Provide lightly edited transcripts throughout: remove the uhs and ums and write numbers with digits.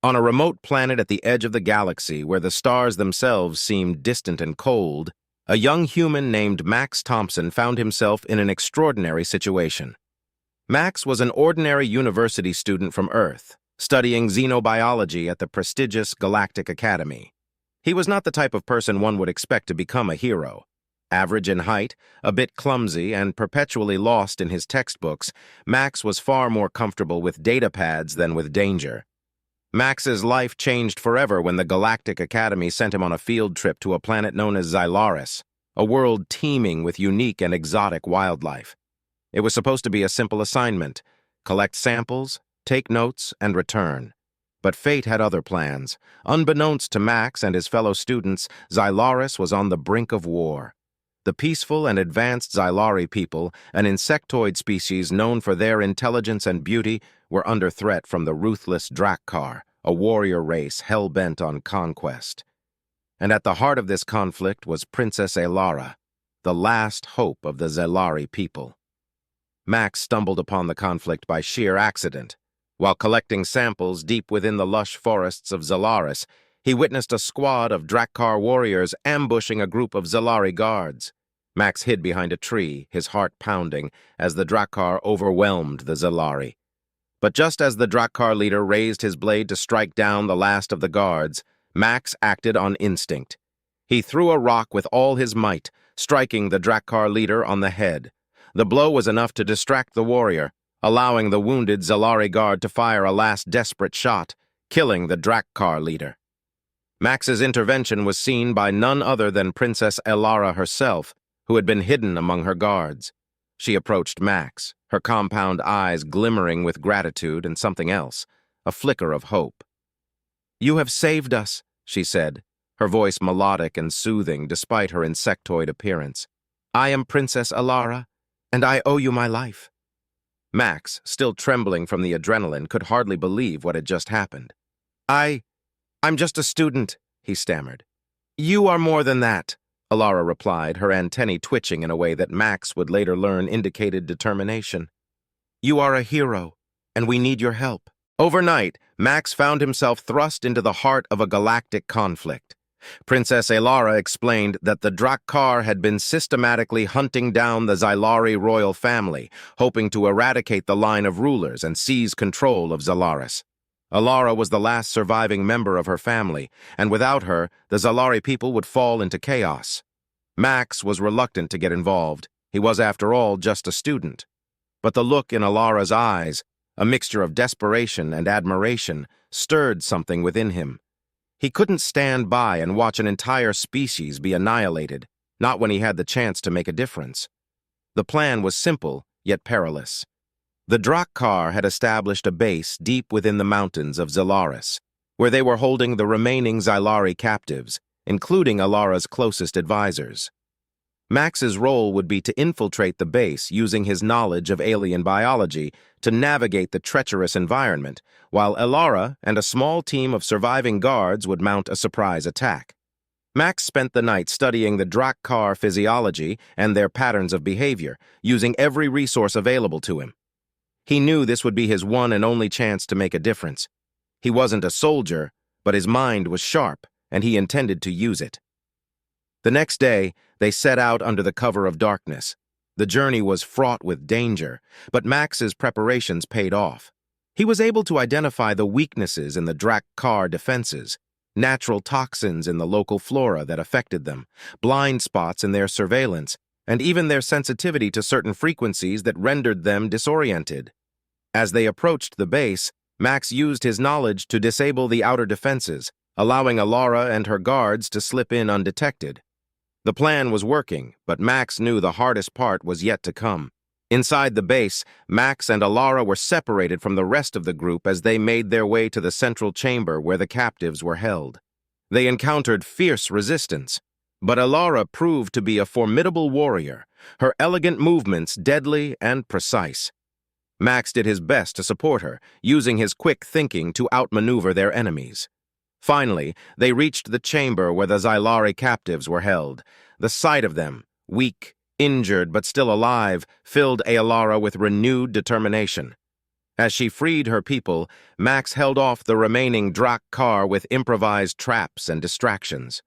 On a remote planet at the edge of the galaxy where the stars themselves seemed distant and cold, a young human named Max Thompson found himself in an extraordinary situation. Max was an ordinary university student from Earth, studying xenobiology at the prestigious Galactic Academy. He was not the type of person one would expect to become a hero. Average in height, a bit clumsy, and perpetually lost in his textbooks, Max was far more comfortable with datapads than with danger. Max's life changed forever when the Galactic Academy sent him on a field trip to a planet known as Xylaris, a world teeming with unique and exotic wildlife. It was supposed to be a simple assignment: collect samples, take notes, and return. But fate had other plans. Unbeknownst to Max and his fellow students, Xylaris was on the brink of war. The peaceful and advanced Xylari people, an insectoid species known for their intelligence and beauty, were under threat from the ruthless Drakkar, a warrior race hell-bent on conquest. And at the heart of this conflict was Princess Alara, the last hope of the Xylari people. Max stumbled upon the conflict by sheer accident. While collecting samples deep within the lush forests of Xylaris, he witnessed a squad of Drakkar warriors ambushing a group of Xylari guards. Max hid behind a tree, his heart pounding, as the Drakkar overwhelmed the Xylari. But just as the Drakkar leader raised his blade to strike down the last of the guards, Max acted on instinct. He threw a rock with all his might, striking the Drakkar leader on the head. The blow was enough to distract the warrior, allowing the wounded Xylari guard to fire a last desperate shot, killing the Drakkar leader. Max's intervention was seen by none other than Princess Alara herself, who had been hidden among her guards. She approached Max, her compound eyes glimmering with gratitude and something else, a flicker of hope. "You have saved us," she said, her voice melodic and soothing despite her insectoid appearance. "I am Princess Alara, and I owe you my life." Max, still trembling from the adrenaline, could hardly believe what had just happened. I'm just a student," he stammered. "You are more than that," Alara replied, her antennae twitching in a way that Max would later learn indicated determination. "You are a hero, and we need your help." Overnight, Max found himself thrust into the heart of a galactic conflict. Princess Alara explained that the Drakkar had been systematically hunting down the Xylari royal family, hoping to eradicate the line of rulers and seize control of Xylaris. Alara was the last surviving member of her family, and without her, the Xylari people would fall into chaos. Max was reluctant to get involved. He was, after all, just a student. But the look in Alara's eyes, a mixture of desperation and admiration, stirred something within him. He couldn't stand by and watch an entire species be annihilated, not when he had the chance to make a difference. The plan was simple, yet perilous. The Drakkar had established a base deep within the mountains of Xylaris, where they were holding the remaining Xylari captives, including Alara's closest advisors. Max's role would be to infiltrate the base using his knowledge of alien biology to navigate the treacherous environment, while Alara and a small team of surviving guards would mount a surprise attack. Max spent the night studying the Drakkar physiology and their patterns of behavior, using every resource available to him. He knew this would be his one and only chance to make a difference. He wasn't a soldier, but his mind was sharp, and he intended to use it. The next day, they set out under the cover of darkness. The journey was fraught with danger, but Max's preparations paid off. He was able to identify the weaknesses in the Drakkar defenses, natural toxins in the local flora that affected them, blind spots in their surveillance, and even their sensitivity to certain frequencies that rendered them disoriented. As they approached the base, Max used his knowledge to disable the outer defenses, allowing Alara and her guards to slip in undetected. The plan was working, but Max knew the hardest part was yet to come. Inside the base, Max and Alara were separated from the rest of the group as they made their way to the central chamber where the captives were held. They encountered fierce resistance, but Alara proved to be a formidable warrior, her elegant movements deadly and precise. Max did his best to support her, using his quick thinking to outmaneuver their enemies. Finally, they reached the chamber where the Xylari captives were held. The sight of them, weak, injured but still alive, filled Alara with renewed determination. As she freed her people, Max held off the remaining Drak car with improvised traps and distractions.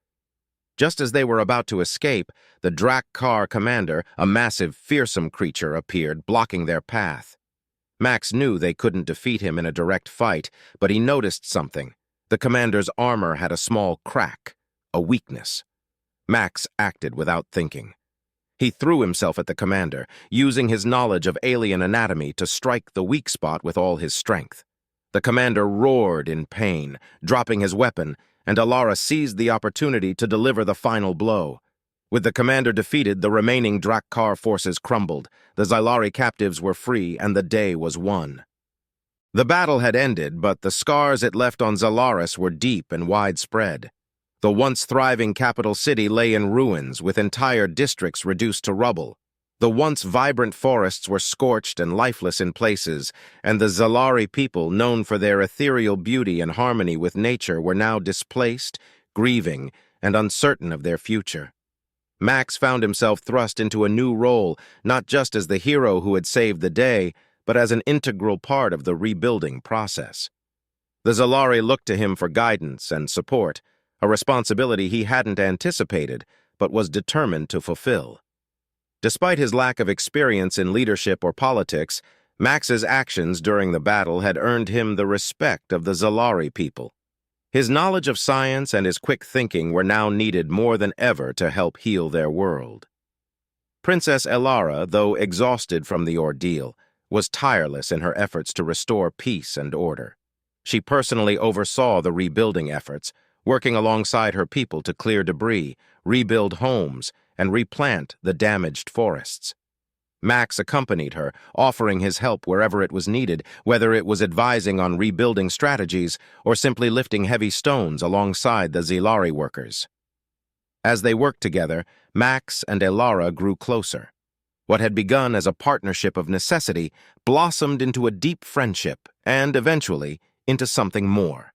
Just as they were about to escape, the Drak car commander, a massive, fearsome creature, appeared, blocking their path. Max knew they couldn't defeat him in a direct fight, but he noticed something. The commander's armor had a small crack, a weakness. Max acted without thinking. He threw himself at the commander, using his knowledge of alien anatomy to strike the weak spot with all his strength. The commander roared in pain, dropping his weapon, and Alara seized the opportunity to deliver the final blow. With the commander defeated, the remaining Drakkar forces crumbled, the Xylari captives were free, and the day was won. The battle had ended, but the scars it left on Xalaris were deep and widespread. The once thriving capital city lay in ruins, with entire districts reduced to rubble. The once vibrant forests were scorched and lifeless in places, and the Xalari people, known for their ethereal beauty and harmony with nature, were now displaced, grieving, and uncertain of their future. Max found himself thrust into a new role, not just as the hero who had saved the day, but as an integral part of the rebuilding process. The Xalari looked to him for guidance and support, a responsibility he hadn't anticipated, but was determined to fulfill. Despite his lack of experience in leadership or politics, Max's actions during the battle had earned him the respect of the Xalari people. His knowledge of science and his quick thinking were now needed more than ever to help heal their world. Princess Elara, though exhausted from the ordeal, was tireless in her efforts to restore peace and order. She personally oversaw the rebuilding efforts, working alongside her people to clear debris, rebuild homes, and replant the damaged forests. Max accompanied her, offering his help wherever it was needed, whether it was advising on rebuilding strategies or simply lifting heavy stones alongside the Xalari workers. As they worked together, Max and Elara grew closer. What had begun as a partnership of necessity blossomed into a deep friendship and, eventually, into something more.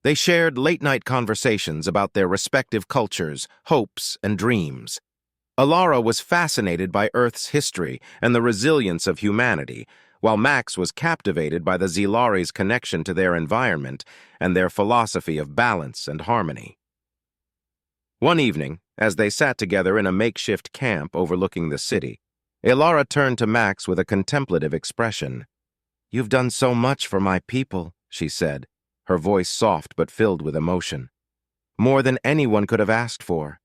They shared late-night conversations about their respective cultures, hopes, and dreams. Elara was fascinated by Earth's history and the resilience of humanity, while Max was captivated by the Xalari's connection to their environment and their philosophy of balance and harmony. One evening, as they sat together in a makeshift camp overlooking the city, Elara turned to Max with a contemplative expression. "You've done so much for my people," she said, her voice soft but filled with emotion. "More than anyone could have asked for.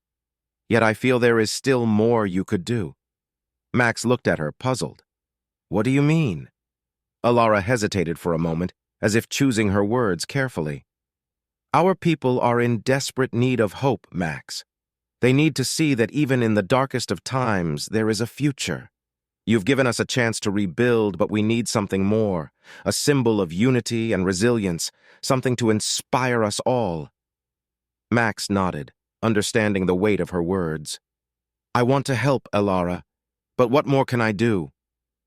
Yet I feel there is still more you could do." Max looked at her, puzzled. "What do you mean?" Elara hesitated for a moment, as if choosing her words carefully. "Our people are in desperate need of hope, Max. They need to see that even in the darkest of times, there is a future. You've given us a chance to rebuild, but we need something more, a symbol of unity and resilience, something to inspire us all." Max nodded, understanding the weight of her words. "I want to help, Elara, but what more can I do?"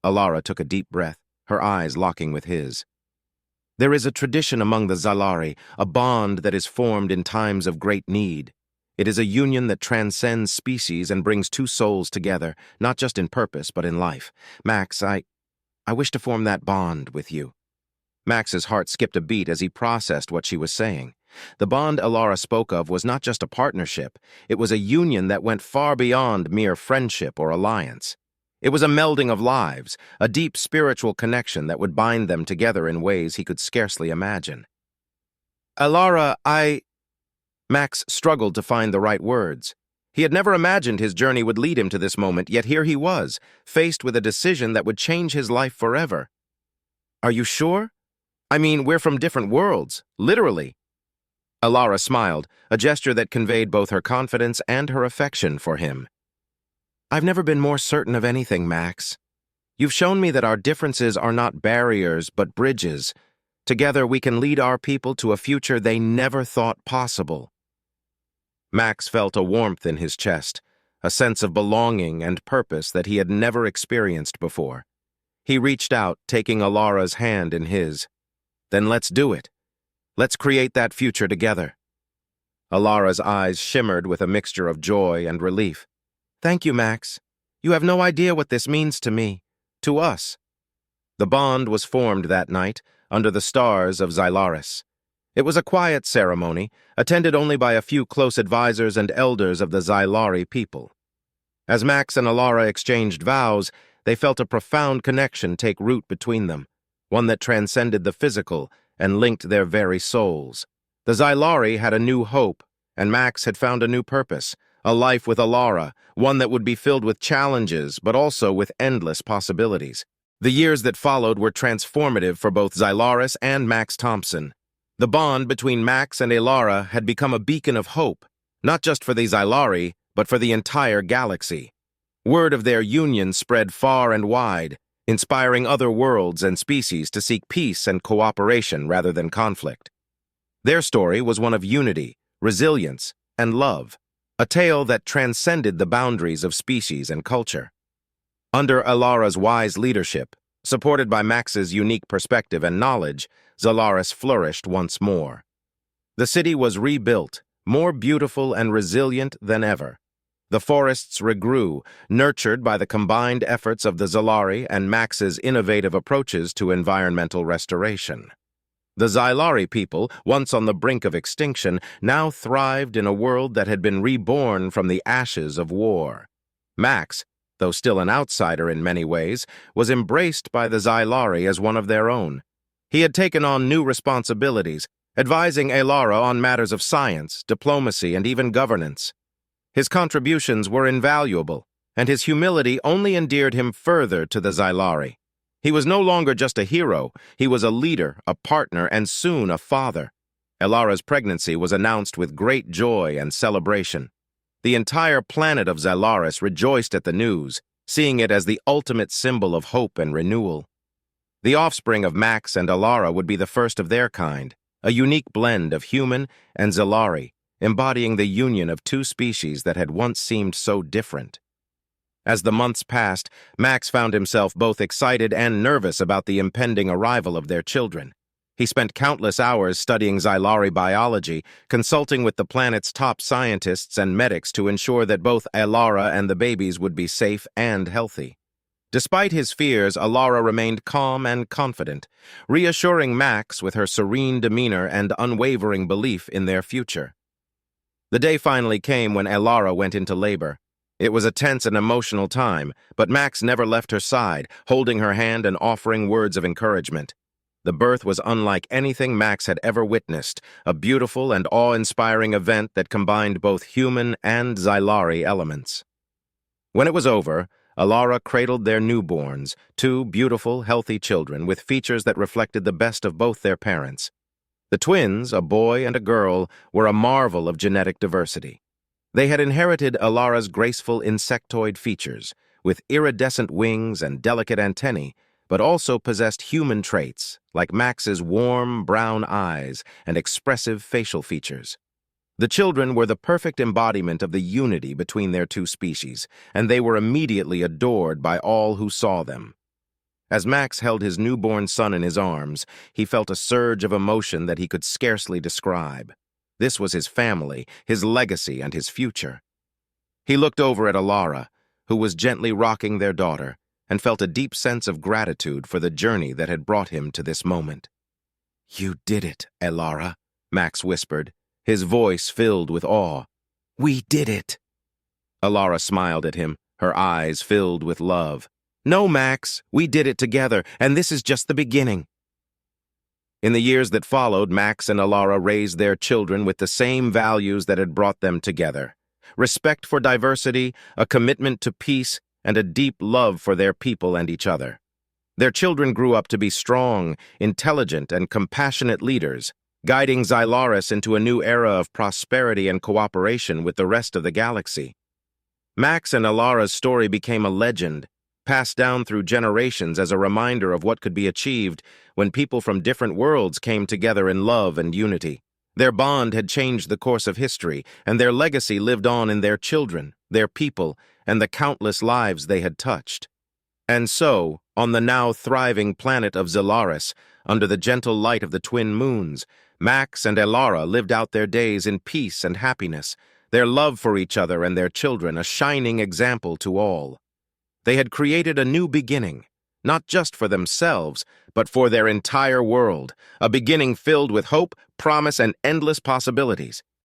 Elara took a deep breath, her eyes locking with his. "There is a tradition among the Xalari, a bond that is formed in times of great need. It is a union that transcends species and brings two souls together, not just in purpose, but in life. Max, I wish to form that bond with you." Max's heart skipped a beat as he processed what she was saying. The bond Elara spoke of was not just a partnership, it was a union that went far beyond mere friendship or alliance. It was a melding of lives, a deep spiritual connection that would bind them together in ways he could scarcely imagine. "Elara, Max struggled to find the right words. He had never imagined his journey would lead him to this moment, yet here he was, faced with a decision that would change his life forever. "Are you sure? I mean, we're from different worlds, literally." Elara smiled, a gesture that conveyed both her confidence and her affection for him. "I've never been more certain of anything, Max. You've shown me that our differences are not barriers, but bridges. Together we can lead our people to a future they never thought possible." Max felt a warmth in his chest, a sense of belonging and purpose that he had never experienced before. He reached out, taking Elara's hand in his. "Then let's do it. Let's create that future together." Elara's eyes shimmered with a mixture of joy and relief. "Thank you, Max. You have no idea what this means to me, to us." The bond was formed that night under the stars of Xylaris. It was a quiet ceremony, attended only by a few close advisors and elders of the Xylari people. As Max and Alara exchanged vows, they felt a profound connection take root between them, one that transcended the physical and linked their very souls. The Xylari had a new hope, and Max had found a new purpose, a life with Alara, one that would be filled with challenges, but also with endless possibilities. The years that followed were transformative for both Xylaris and Max Thompson. The bond between Max and Alara had become a beacon of hope, not just for the Xylari, but for the entire galaxy. Word of their union spread far and wide, inspiring other worlds and species to seek peace and cooperation rather than conflict. Their story was one of unity, resilience, and love, a tale that transcended the boundaries of species and culture. Under Alara's wise leadership, supported by Max's unique perspective and knowledge, Xylaris flourished once more. The city was rebuilt, more beautiful and resilient than ever. The forests regrew, nurtured by the combined efforts of the Xylari and Max's innovative approaches to environmental restoration. The Xylari people, once on the brink of extinction, now thrived in a world that had been reborn from the ashes of war. Max, though still an outsider in many ways, was embraced by the Xylari as one of their own. He had taken on new responsibilities, advising Alara on matters of science, diplomacy, and even governance. His contributions were invaluable, and his humility only endeared him further to the Xylari. He was no longer just a hero, he was a leader, a partner, and soon a father. Alara's pregnancy was announced with great joy and celebration. The entire planet of Xylaris rejoiced at the news, seeing it as the ultimate symbol of hope and renewal. The offspring of Max and Alara would be the first of their kind, a unique blend of human and Xylari, embodying the union of two species that had once seemed so different. As the months passed, Max found himself both excited and nervous about the impending arrival of their children. He spent countless hours studying Xylari biology, consulting with the planet's top scientists and medics to ensure that both Alara and the babies would be safe and healthy. Despite his fears, Alara remained calm and confident, reassuring Max with her serene demeanor and unwavering belief in their future. The day finally came when Alara went into labor. It was a tense and emotional time, but Max never left her side, holding her hand and offering words of encouragement. The birth was unlike anything Max had ever witnessed, a beautiful and awe-inspiring event that combined both human and Xylari elements. When it was over, Alara cradled their newborns, two beautiful, healthy children with features that reflected the best of both their parents. The twins, a boy and a girl, were a marvel of genetic diversity. They had inherited Alara's graceful insectoid features, with iridescent wings and delicate antennae, but also possessed human traits, like Max's warm brown eyes and expressive facial features. The children were the perfect embodiment of the unity between their two species, and they were immediately adored by all who saw them. As Max held his newborn son in his arms, he felt a surge of emotion that he could scarcely describe. This was his family, his legacy, and his future. He looked over at Alara, who was gently rocking their daughter, and felt a deep sense of gratitude for the journey that had brought him to this moment. "You did it, Alara," Max whispered, his voice filled with awe. "We did it." Alara smiled at him, her eyes filled with love. "No, Max, we did it together, and this is just the beginning." In the years that followed, Max and Alara raised their children with the same values that had brought them together: respect for diversity, a commitment to peace, and a deep love for their people and each other. Their children grew up to be strong, intelligent, and compassionate leaders, guiding Xylaris into a new era of prosperity and cooperation with the rest of the galaxy. Max and Alara's story became a legend, passed down through generations as a reminder of what could be achieved when people from different worlds came together in love and unity. Their bond had changed the course of history, and their legacy lived on in their children, their people, and the countless lives they had touched. And so, on the now thriving planet of Xylaris, under the gentle light of the twin moons, Max and Alara lived out their days in peace and happiness, their love for each other and their children a shining example to all. They had created a new beginning, not just for themselves, but for their entire world, a beginning filled with hope, promise, and endless possibilities.